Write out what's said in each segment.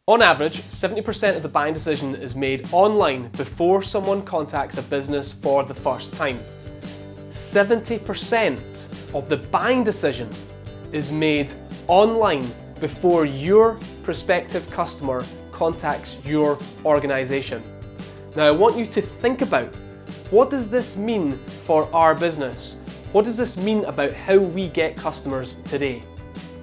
On average, 70% of the buying decision is made online before someone contacts a business for the first time. 70% of the buying decision is made online before your prospective customer contacts your organization. Now I want you to think about, what does this mean for our business? What does this mean about how we get customers today?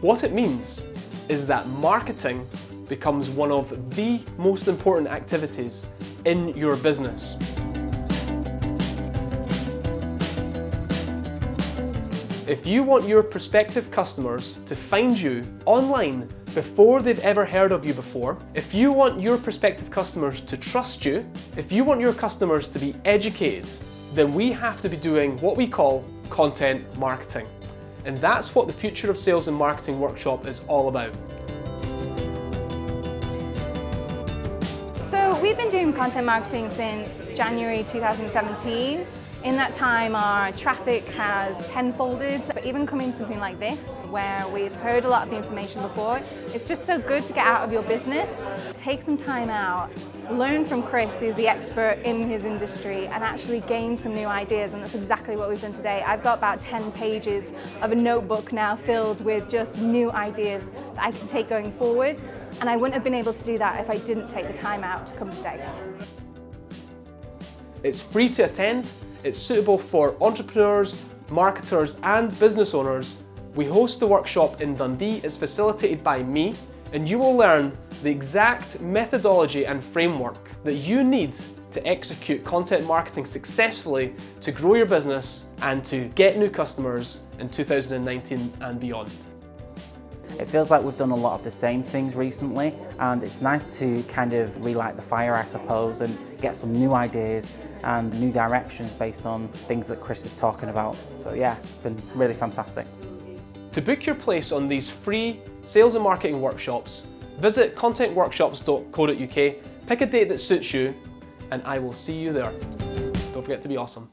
What it means is that marketing becomes one of the most important activities in your business. If you want your prospective customers to find you online before they've ever heard of you before, if you want your prospective customers to trust you, if you want your customers to be educated, then we have to be doing what we call content marketing. And that's what the Future of Sales and Marketing workshop is all about. So we've been doing content marketing since January 2017. In that time, our traffic has tenfolded, but even coming to something like this, where we've heard a lot of the information before, it's just so good to get out of your business, take some time out, learn from Chris, who's the expert in his industry, and actually gain some new ideas, and that's exactly what we've done today. I've got about 10 pages of a notebook now filled with just new ideas that I can take going forward, and I wouldn't have been able to do that if I didn't take the time out to come today. It's free to attend. It's suitable for entrepreneurs, marketers, and business owners. We host the workshop in Dundee. It's facilitated by me, and you will learn the exact methodology and framework that you need to execute content marketing successfully to grow your business and to get new customers in 2019 and beyond. It feels like we've done a lot of the same things recently, and it's nice to kind of relight the fire, I suppose, and get some new ideas and new directions based on things that Chris is talking about. So yeah, it's been really fantastic. To book your place on these free sales and marketing workshops, visit contentworkshops.co.uk, pick a date that suits you, and I will see you there. Don't forget to be awesome.